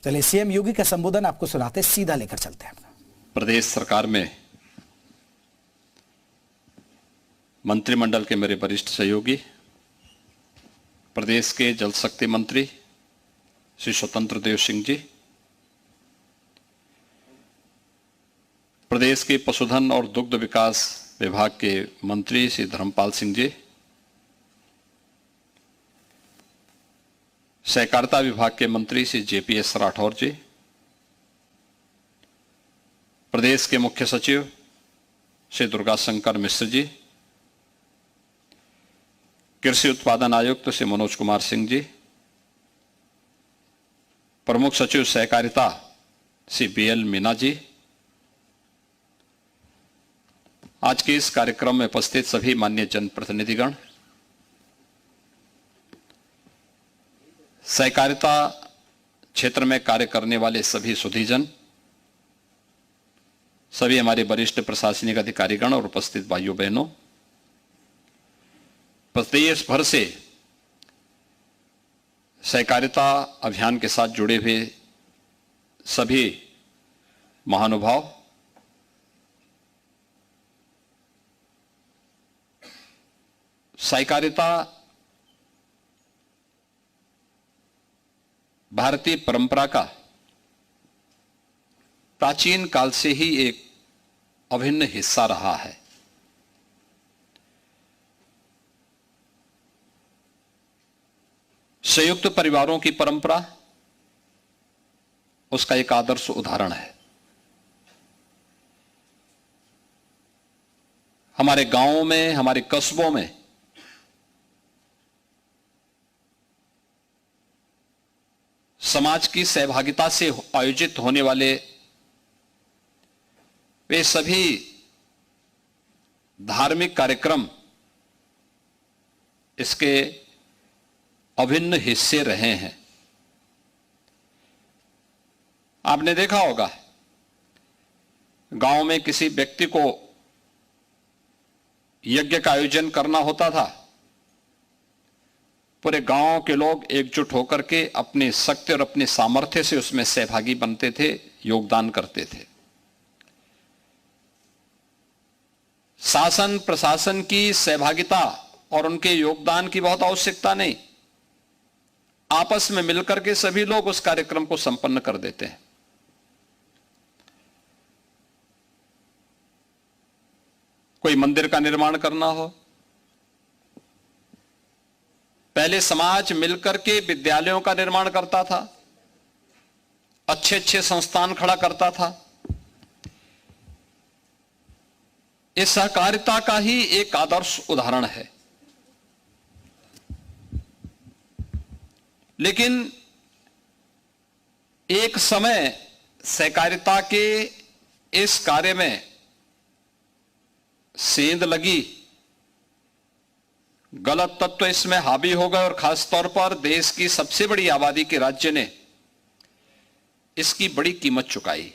चलिए सीएम योगी का संबोधन आपको सुनाते, सीधा लेकर चलते हैं। प्रदेश सरकार में मंत्रिमंडल के मेरे वरिष्ठ सहयोगी, प्रदेश के जल शक्ति मंत्री श्री स्वतंत्र देव सिंह जी, प्रदेश के पशुधन और दुग्ध विकास विभाग के मंत्री श्री धर्मपाल सिंह जी, सहकारिता विभाग के मंत्री श्री जेपीएस राठौर जी, प्रदेश के मुख्य सचिव श्री दुर्गा शंकर मिश्र जी, कृषि उत्पादन आयुक्त श्री मनोज कुमार सिंह जी, प्रमुख सचिव सहकारिता श्री बीएल मीना जी, आज के इस कार्यक्रम में उपस्थित सभी माननीय जनप्रतिनिधिगण, सहकारिता क्षेत्र में कार्य करने वाले सभी सुधीजन, सभी हमारे वरिष्ठ प्रशासनिक अधिकारीगण और उपस्थित भाइयों बहनों, प्रदेश भर से सहकारिता अभियान के साथ जुड़े हुए सभी महानुभाव, सहकारिता भारतीय परंपरा का प्राचीन काल से ही एक अभिन्न हिस्सा रहा है। संयुक्त परिवारों की परंपरा उसका एक आदर्श उदाहरण है। हमारे गांवों में, हमारे कस्बों में समाज की सहभागिता से आयोजित होने वाले वे सभी धार्मिक कार्यक्रम इसके अभिन्न हिस्से रहे हैं। आपने देखा होगा, गांव में किसी व्यक्ति को यज्ञ का आयोजन करना होता था, पूरे गांव के लोग एकजुट होकर के अपनी शक्ति और अपने सामर्थ्य से उसमें सहभागी बनते थे, योगदान करते थे। शासन प्रशासन की सहभागिता और उनके योगदान की बहुत आवश्यकता नहीं, आपस में मिलकर के सभी लोग उस कार्यक्रम को संपन्न कर देते हैं। कोई मंदिर का निर्माण करना हो, पहले समाज मिलकर के विद्यालयों का निर्माण करता था, अच्छे अच्छे संस्थान खड़ा करता था। इस सहकारिता का ही एक आदर्श उदाहरण है। लेकिन एक समय सहकारिता के इस कार्य में सेंध लगी, गलत तत्व इसमें हावी हो गए और खासतौर पर देश की सबसे बड़ी आबादी के राज्य ने इसकी बड़ी कीमत चुकाई।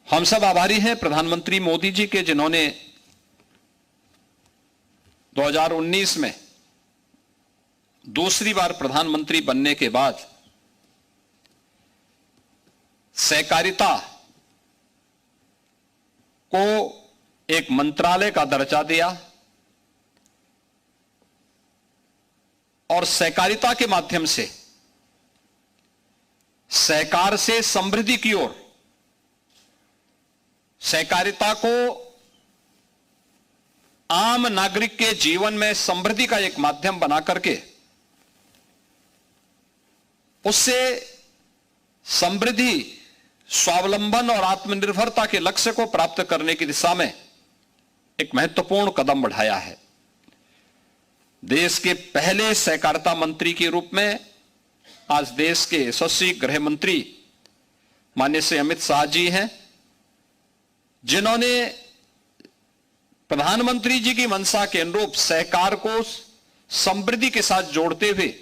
हम सब आभारी हैं प्रधानमंत्री मोदी जी के, जिन्होंने 2019 में दूसरी बार प्रधानमंत्री बनने के बाद सहकारिता को एक मंत्रालय का दर्जा दिया और सहकारिता के माध्यम से सहकार से समृद्धि की ओर, सहकारिता को आम नागरिक के जीवन में समृद्धि का एक माध्यम बना करके उससे समृद्धि, स्वावलंबन और आत्मनिर्भरता के लक्ष्य को प्राप्त करने की दिशा में एक महत्वपूर्ण कदम बढ़ाया है। देश के पहले सहकारिता मंत्री के रूप में आज देश के यशस्वी गृह मंत्री माननीय श्री अमित शाह जी हैं, जिन्होंने प्रधानमंत्री जी की मंशा के अनुरूप सहकार को समृद्धि के साथ जोड़ते हुए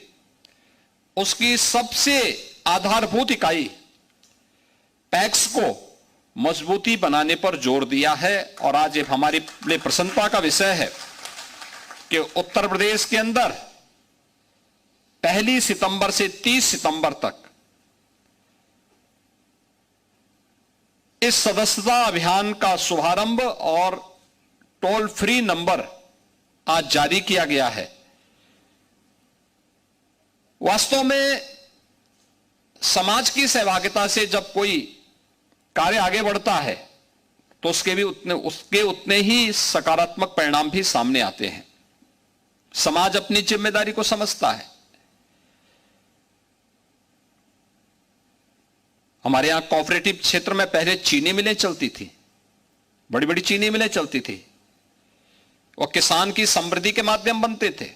उसकी सबसे आधारभूत इकाई पैक्स को मजबूती बनाने पर जोर दिया है। और आज ये हमारी लिए प्रसन्नता का विषय है कि उत्तर प्रदेश के अंदर 1 सितंबर से 30 सितंबर तक इस सदस्यता अभियान का शुभारंभ और टोल फ्री नंबर आज जारी किया गया है। वास्तव में समाज की सहभागिता से जब कोई कार्य आगे बढ़ता है तो उसके उतने ही सकारात्मक परिणाम भी सामने आते हैं। समाज अपनी जिम्मेदारी को समझता है। हमारे यहां कोऑपरेटिव क्षेत्र में पहले चीनी मिलें चलती थी, बड़ी बड़ी चीनी मिलें चलती थी। वो किसान की समृद्धि के माध्यम बनते थे।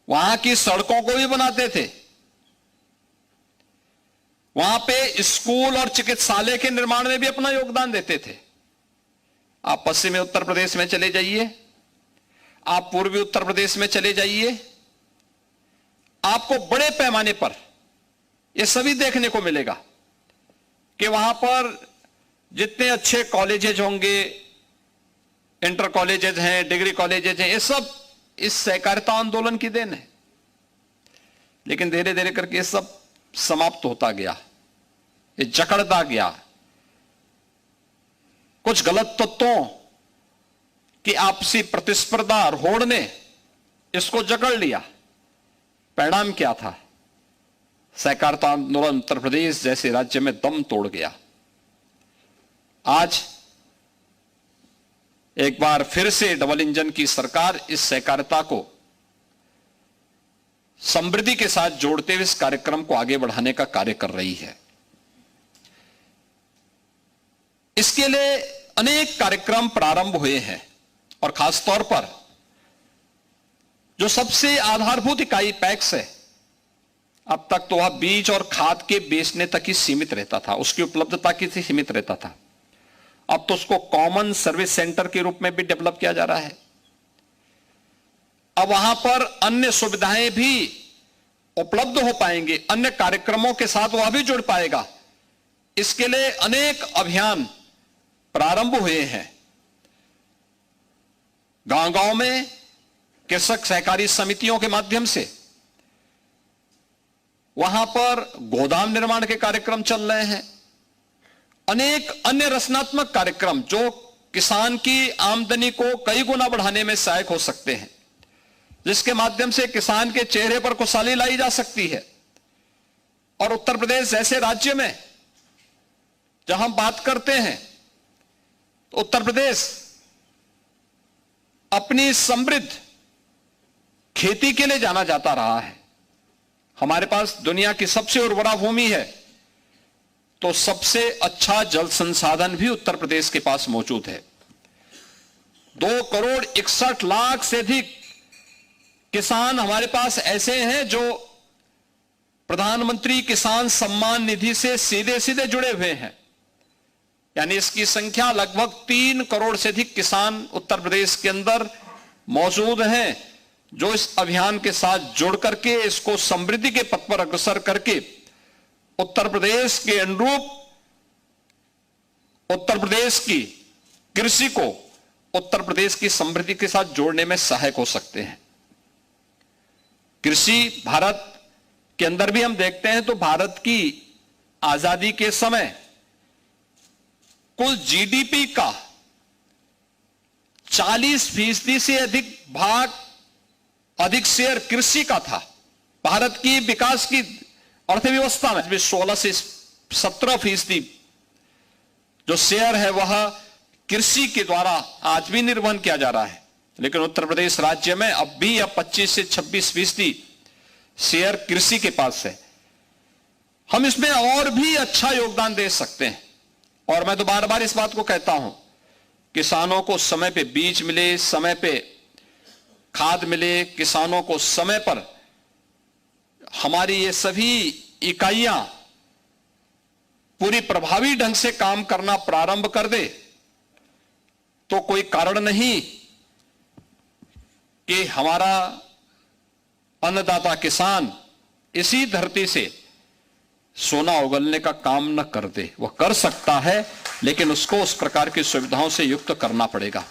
वहां की सड़कों को भी बनाते थे। वहां पे स्कूल और चिकित्सालय के निर्माण में भी अपना योगदान देते थे। आप पश्चिमी उत्तर प्रदेश में चले जाइए, आप पूर्वी उत्तर प्रदेश में चले जाइए, आपको बड़े पैमाने पर यह सभी देखने को मिलेगा कि वहां पर जितने अच्छे कॉलेजेज होंगे, इंटर कॉलेजेज हैं, डिग्री कॉलेजेज हैं, ये सब इस सहकारिता आंदोलन की देन है। लेकिन धीरे धीरे करके ये सब समाप्त होता गया, ये जकड़ता गया। कुछ गलत तत्वों की आपसी प्रतिस्पर्धा और होड़ ने इसको जकड़ लिया। परिणाम क्या था? सहकारिता आंदोलन उत्तर प्रदेश जैसे राज्य में दम तोड़ गया। आज एक बार फिर से डबल इंजन की सरकार इस सहकारिता को समृद्धि के साथ जोड़ते हुए इस कार्यक्रम को आगे बढ़ाने का कार्य कर रही है। इसके लिए अनेक कार्यक्रम प्रारंभ हुए हैं और खासतौर पर जो सबसे आधारभूत इकाई पैक्स है, अब तक तो वह बीज और खाद के बेचने तक ही सीमित रहता था, उसकी उपलब्धता की सीमित रहता था। अब तो उसको कॉमन सर्विस सेंटर के रूप में भी डेवलप किया जा रहा है। अब वहां पर अन्य सुविधाएं भी उपलब्ध हो पाएंगे, अन्य कार्यक्रमों के साथ वह भी जुड़ पाएगा। इसके लिए अनेक अभियान प्रारंभ हुए हैं। गांव-गांव में कृषक सहकारी समितियों के माध्यम से वहां पर गोदाम निर्माण के कार्यक्रम चल रहे हैं। अनेक अन्य रचनात्मक कार्यक्रम जो किसान की आमदनी को कई गुना बढ़ाने में सहायक हो सकते हैं, जिसके माध्यम से किसान के चेहरे पर खुशहाली लाई जा सकती है। और उत्तर प्रदेश जैसे राज्य में जब हम बात करते हैं तो उत्तर प्रदेश अपनी समृद्ध खेती के लिए जाना जाता रहा है। हमारे पास दुनिया की सबसे उर्वरा भूमि है, तो सबसे अच्छा जल संसाधन भी उत्तर प्रदेश के पास मौजूद है। 2,61,00,000 से अधिक किसान हमारे पास ऐसे हैं जो प्रधानमंत्री किसान सम्मान निधि से सीधे सीधे जुड़े हुए हैं। यानी इसकी संख्या लगभग 3 करोड़ से अधिक किसान उत्तर प्रदेश के अंदर मौजूद हैं, जो इस अभियान के साथ जुड़ करके इसको समृद्धि के पथ पर अग्रसर करके उत्तर प्रदेश के अनुरूप उत्तर प्रदेश की कृषि को उत्तर प्रदेश की समृद्धि के साथ जोड़ने में सहायक हो सकते हैं। कृषि भारत के अंदर भी हम देखते हैं तो भारत की आजादी के समय कुल जीडीपी का 40% से अधिक शेयर कृषि का था। भारत की विकास की अर्थव्यवस्था में 16 से 17% जो शेयर है वह कृषि के द्वारा आज भी निर्वहन किया जा रहा है। लेकिन उत्तर प्रदेश राज्य में अब भी 25 से 26% शेयर कृषि के पास है। हम इसमें और भी अच्छा योगदान दे सकते हैं। और मैं तो बार बार इस बात को कहता हूं, किसानों को समय पे बीज मिले, समय पे खाद मिले, किसानों को समय पर हमारी ये सभी इकाइयां पूरी प्रभावी ढंग से काम करना प्रारंभ कर दे, तो कोई कारण नहीं कि हमारा अन्नदाता किसान इसी धरती से सोना उगलने का काम न कर दे। वह कर सकता है, लेकिन उसको उस प्रकार की सुविधाओं से युक्त करना पड़ेगा।